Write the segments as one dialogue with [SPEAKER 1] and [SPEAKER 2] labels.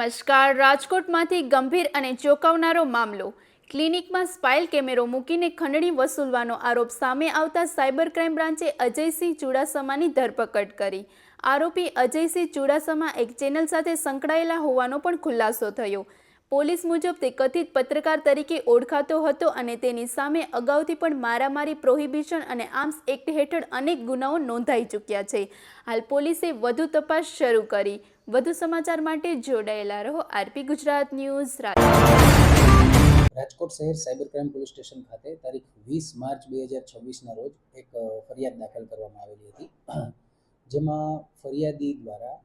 [SPEAKER 1] નમસ્કાર. રાજકોટમાંથી ગંભીર અને ચોંકાવનારો મામલો. ક્લિનિકમાં સ્પાઇલ કેમેરો મૂકીને ખંડણી વસૂલવાનો આરોપ સામે આવતા સાયબર ક્રાઇમ બ્રાન્ચે અજયસિંહ ચુડાસમાની ધરપકડ કરી. આરોપી અજયસિંહ ચુડાસમા એક ચેનલ સાથે સંકળાયેલા હોવાનો પણ ખુલાસો થયો. પોલીસ મુજબ તે કથિત પત્રકાર તરીકે ઓળખાતો હતો અને તેની સામે અગાઉથી પણ મારામારી પ્રોહિબિશન અને આર્મ્સ એક્ટ હેઠળ અનેક ગુનાઓ નોંધાઈ ચૂક્યા છે. હાલ પોલીસે વધુ તપાસ શરૂ કરી. વધુ સમાચાર માટે જોડાયેલા રહો આરપી ગુજરાત ન્યૂઝ.
[SPEAKER 2] રાજકોટ શહેર સાયબર ક્રાઇમ પોલીસ સ્ટેશન ખાતે તારીખ 20 માર્ચ 2026ના રોજ એક ફરિયાદ દાખલ કરવામાં આવેલી હતી, જેમાં ફરિયાદી દ્વારા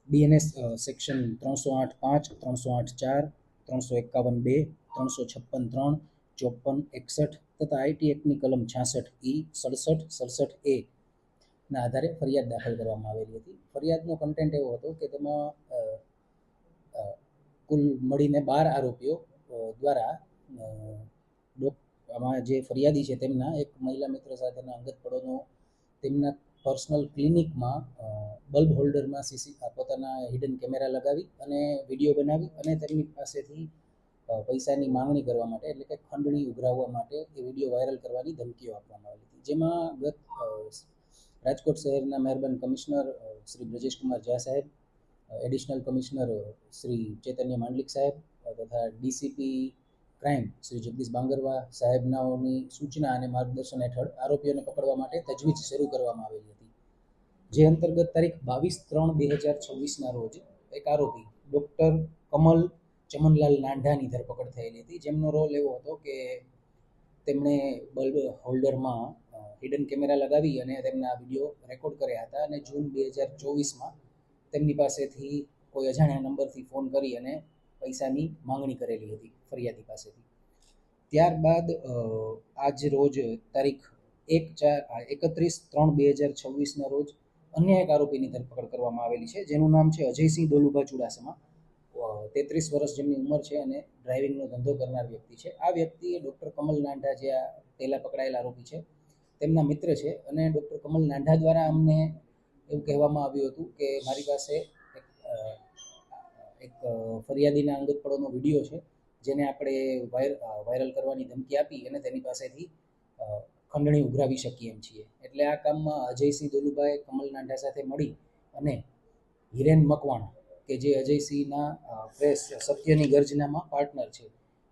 [SPEAKER 2] બીએનએસ સેક્શન 308(5), 308(4), 351(2), 356(3), 54(61) તથા આઈટી એક્ટની કલમ 66(E), 67, 67(A) ના આધારે ફરિયાદ દાખલ કરવામાં આવેલી હતી. ફરિયાદનો કન્ટેન્ટ એવો હતો કે તેમાં કુલ મળીને 12 આરોપીઓ દ્વારા આમાં જે ફરિયાદી છે તેમના એક મહિલા મિત્ર સાથેના અંગત પડોનો તેમના પર્સનલ ક્લિનિકમાં બલ્બ હોલ્ડરમાં પોતાના હિડન કેમેરા લગાવી અને વિડીયો બનાવી અને તેમની પાસેથી પૈસાની માંગણી કરવા માટે, એટલે કે ખંડણી ઉઘરાવવા માટે એ વિડીયો વાયરલ કરવાની ધમકીઓ આપવામાં આવી હતી. જેમાં રાજકોટ શહેરના મહેરબાન કમિશનર શ્રી બ્રજેશકુમાર ઝા સાહેબ, એડિશનલ કમિશનર શ્રી ચૈતન્ય માંડલિક સાહેબ તથા ડીસીપી ક્રાઇમ શ્રી જગદીશ બાંગરવા સાહેબનાઓની સૂચના અને માર્ગદર્શન હેઠળ આરોપીઓને પકડવા માટે તજવીજ શરૂ કરવામાં આવેલી હતી. જે અંતર્ગત તારીખ 22/3/2026ના રોજ એક આરોપી ડૉક્ટર કમલ ચમનલાલ નાંઢાની ધરપકડ થયેલી હતી, જેમનો રોલ એવો હતો કે તેમણે બલ્બ હોલ્ડરમાં હિડન કેમેરા લગાવી અને તેમના વિડીયો રેકોર્ડ કર્યા હતા અને જૂન 2024માં તેમની પાસેથી કોઈ અજાણ્યા નંબરથી ફોન કરી અને પૈસાની માંગણી કરેલી હતી ફરિયાદી પાસેથી. ત્યારબાદ આજ રોજ તારીખ 31/3/2026ના રોજ અન્ય એક આરોપીની ધરપકડ કરવામાં આવેલી છે, જેનું નામ છે અજયસિંહ દોલુભા ચુડાસમા. 33 વર્ષ જેમની ઉંમર છે અને ડ્રાઇવિંગનો ધંધો કરનાર વ્યક્તિ છે. આ વ્યક્તિએ ડૉક્ટર કમલ નાંઢા, જે આ પહેલાં પકડાયેલા આરોપી છે, તેમના મિત્ર છે અને ડૉક્ટર કમલ નાંઢા દ્વારા અમને એવું કહેવામાં આવ્યું હતું કે મારી પાસે એક ફરિયાદીના અંગત પડોનો વિડીયો છે, જેને આપણે વાયરલ કરવાની ધમકી આપી અને તેની પાસેથી ખંડણી ઉઘરાવી શકીએ એમ છીએ. એટલે આ કામમાં અજયસિંહ દોલુભાઈ કમલ નાંઢા સાથે મળી અને હિરેન મકવાણા, કે જે અજયસિંહના પ્રેસ સત્યની ગર્જનામાં પાર્ટનર છે,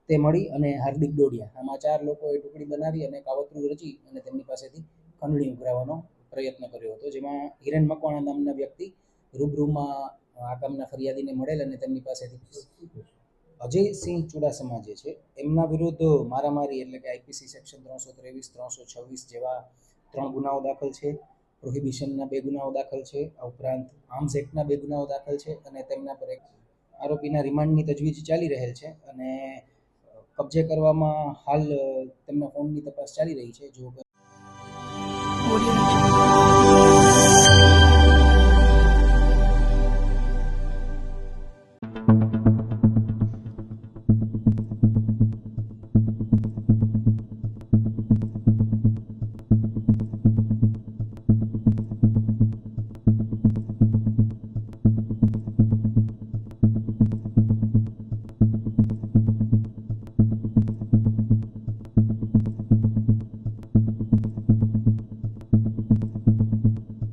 [SPEAKER 2] તે મળી અને હાર્દિક ડોડિયા, આમાં 4 લોકોએ ટુકડી બનાવી અને કાવતરું રચી અને તેમની પાસેથી ખંડણી ઉઘરાવવાનો પ્રયત્ન કર્યો હતો. જેમાં હિરેન મકવાણા નામના વ્યક્તિ રૂબરૂમાં આ કામના ફરિયાદીને મળેલ અને તેમની પાસેથી અજયસિંહ ચુડાસમા જે છે એમના વિરુદ્ધ મારામારી, એટલે કે આઈપીસી સેક્શન 323, 326 જેવા 3 ગુનાઓ દાખલ છે, પ્રોહિબિશનના 2 ગુનાઓ દાખલ છે, આ ઉપરાંત આર્મ્સ એક્ટના 2 ગુનાઓ દાખલ છે અને તેમના પર એક આરોપીના રિમાન્ડની તજવીજ ચાલી રહેલ છે અને કબજે કરવામાં હાલ તેમના ફોનની તપાસ ચાલી રહી છે. જો